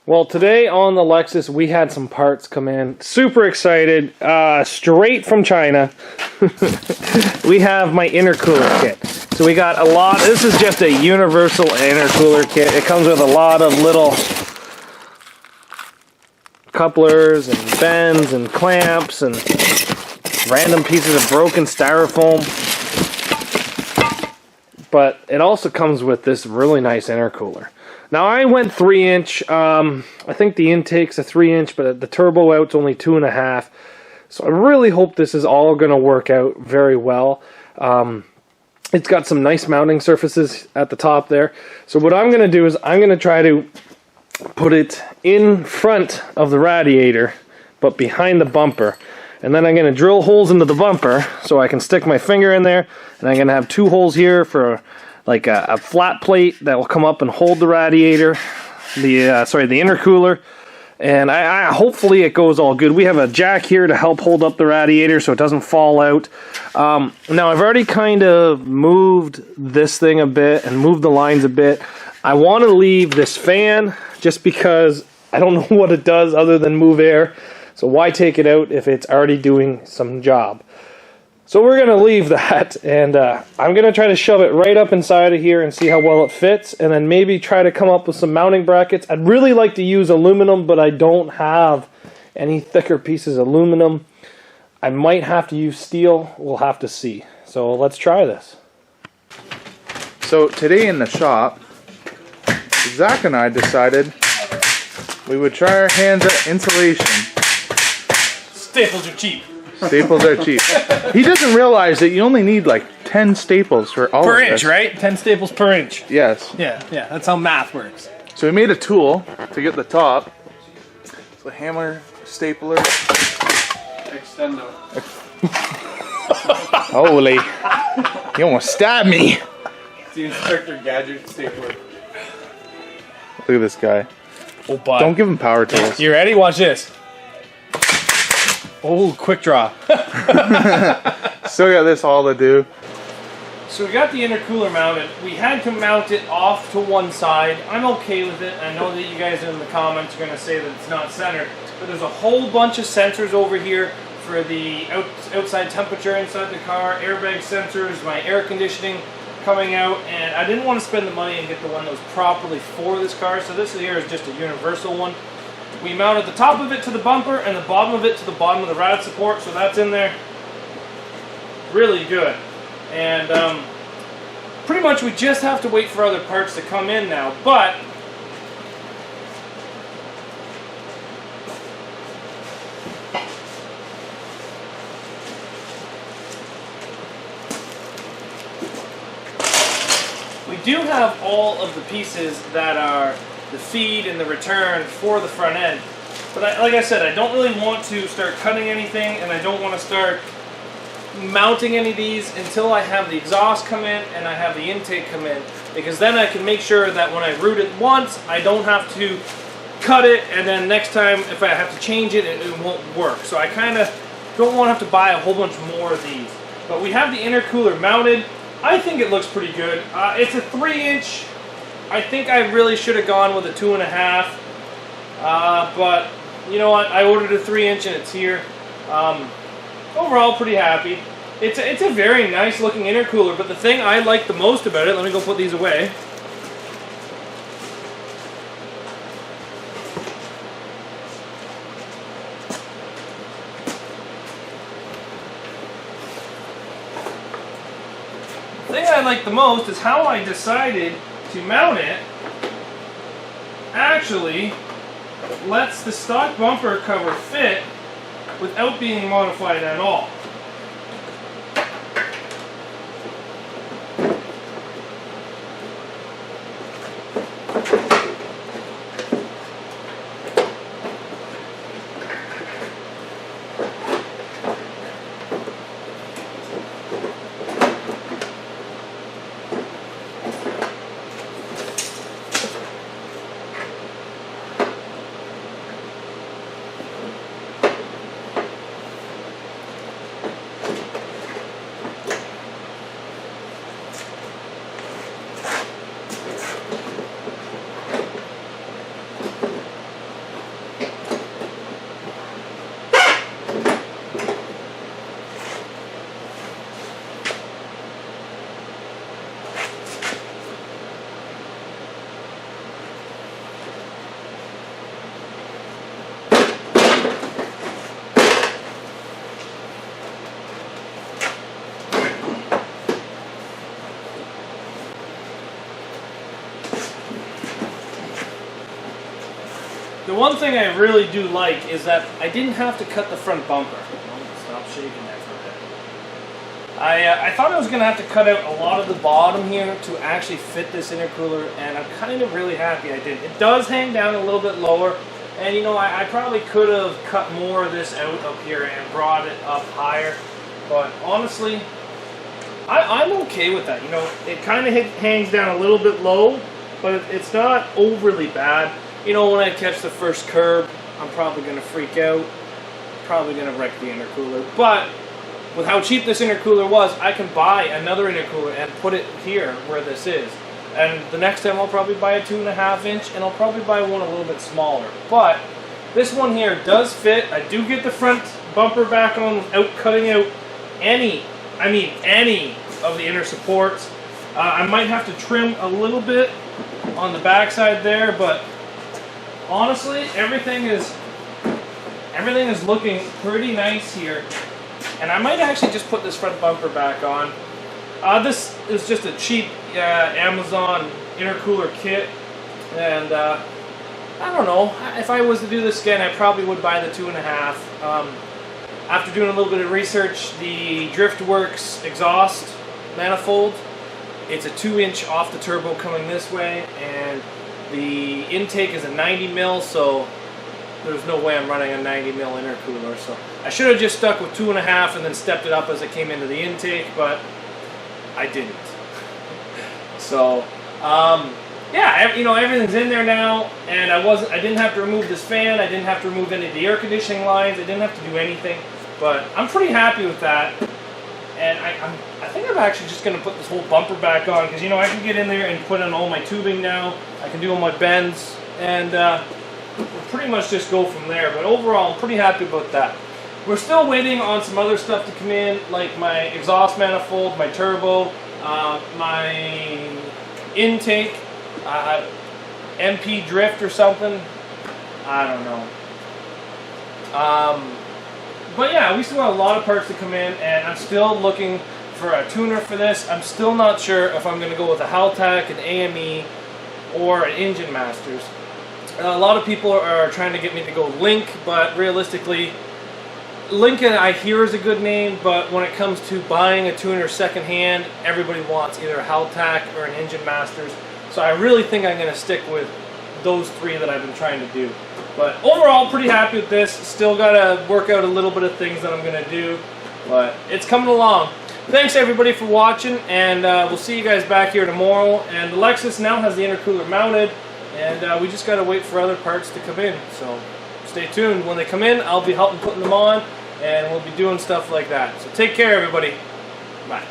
Well, today on the Lexus, we had some parts come in. Super excited. Straight from China. We have my intercooler kit. So we got a lot. This is just a universal intercooler kit. It comes with a lot of little couplers and bends and clamps and random pieces of broken styrofoam. But it also comes with this really nice intercooler. Now I went 3-inch. I think the intake's a 3-inch, but the turbo out's only 2.5. So I really hope this is all going to work out very well. It's got some nice mounting surfaces at the top there. So what I'm going to do is I'm going to try to put it in front of the radiator, but behind the bumper. And then I'm going to drill holes into the bumper so I can stick my finger in there. And I'm going to have 2 holes here for like a flat plate that will come up and hold the radiator, the intercooler. And I hopefully it goes all good. We have a jack here to help hold up the radiator so it doesn't fall out. Now I've already kind of moved this thing a bit and moved the lines a bit. I want to leave this fan just because I don't know what it does other than move air. So why take it out if it's already doing some job? So we're going to leave that, and I'm going to try to shove it right up inside of here and see how well it fits, and then maybe try to come up with some mounting brackets. I'd really like to use aluminum, but I don't have any thicker pieces of aluminum. I might have to use steel. We'll have to see. So let's try this. So today in the shop, Zach and I decided we would try our hands at insulation. Staples are cheap. Staples are cheap. He doesn't realize that you only need like 10 staples for all per of inch, this. right? 10 staples per inch. Yes. Yeah, that's how math works. So we made a tool to get the top. So hammer, stapler. Extendo. Holy. You almost stabbed me. It's the Inspector Gadget stapler. Look at this guy. Oh, boy. Don't give him power tools. You ready? Watch this. Oh, quick draw. Still got this all to do. So we got the intercooler mounted. We had to mount it off to one side. I'm okay with it. I know that you guys in the comments are going to say that it's not centered, but there's a whole bunch of sensors over here for the outside temperature inside the car, airbag sensors, my air conditioning coming out, and I didn't want to spend the money and get the one that was properly for this car, so this here is just a universal one. We mounted the top of it to the bumper and the bottom of it to the bottom of the rad support, so that's in there. Really good. And pretty much we just have to wait for other parts to come in now, but we do have all of the pieces that are the feed and the return for the front end. But like I said, I don't really want to start cutting anything, and I don't want to start mounting any of these until I have the exhaust come in and I have the intake come in, because then I can make sure that when I route it once, I don't have to cut it, and then next time if I have to change it, it won't work. So I kind of don't want to have to buy a whole bunch more of these. But we have the intercooler mounted. I think it looks pretty good. It's a 3-inch. I think I really should have gone with a 2.5, but you know what? I ordered a 3-inch and it's here. Overall, pretty happy. It's a very nice looking intercooler, but the thing I like the most about it, let me go put these away. The thing I like the most is how I decided to mount it actually lets the stock bumper cover fit without being modified at all. The one thing I really do like is that I didn't have to cut the front bumper. Stop shaking that for a bit. I thought I was going to have to cut out a lot of the bottom here to actually fit this intercooler, and I'm kind of really happy I did. It does hang down a little bit lower, and you know, I probably could have cut more of this out up here and brought it up higher, but honestly, I'm okay with that. You know, it kind of hangs down a little bit low, but it's not overly bad. You know, when I catch the first curb, I'm probably going to freak out, probably going to wreck the intercooler, but with how cheap this intercooler was, I can buy another intercooler and put it here where this is. And the next time I'll probably buy a 2.5 inch, and I'll probably buy one a little bit smaller. But this one here does fit. I do get the front bumper back on without cutting out any of the inner supports. I might have to trim a little bit on the back side there, but honestly, everything is looking pretty nice here. And I might actually just put this front bumper back on. This is just a cheap Amazon intercooler kit, and I don't know, if I was to do this again, I probably would buy the 2.5. After doing a little bit of research, the Driftworks exhaust manifold, it's a 2-inch off the turbo coming this way, and the intake is a 90 mil, so there's no way I'm running a 90 mil intercooler. So I should have just stuck with 2.5 and then stepped it up as it came into the intake, but I didn't. So yeah, you know, everything's in there now, and I didn't have to remove this fan, I didn't have to remove any of the air conditioning lines, I didn't have to do anything, but I'm pretty happy with that. And I think I'm actually just going to put this whole bumper back on, because you know, I can get in there and put in all my tubing now, I can do all my bends, and we'll pretty much just go from there. But overall, I'm pretty happy about that. We're still waiting on some other stuff to come in, like my exhaust manifold, my turbo, my intake, MP drift or something. I don't know. But yeah, we still have a lot of parts to come in, and I'm still looking for a tuner for this. I'm still not sure if I'm going to go with a Haltech, an AME, or an Engine Masters. A lot of people are trying to get me to go Link, but realistically, Lincoln I hear is a good name, but when it comes to buying a tuner secondhand, everybody wants either a Haltech or an Engine Masters. So I really think I'm going to stick with those three that I've been trying to do. But overall, pretty happy with this. Still got to work out a little bit of things that I'm going to do, but it's coming along. Thanks everybody for watching, and we'll see you guys back here tomorrow. And the Lexus now has the intercooler mounted, and we just got to wait for other parts to come in. So stay tuned. When they come in, I'll be helping putting them on, and we'll be doing stuff like that. So take care, everybody. Bye.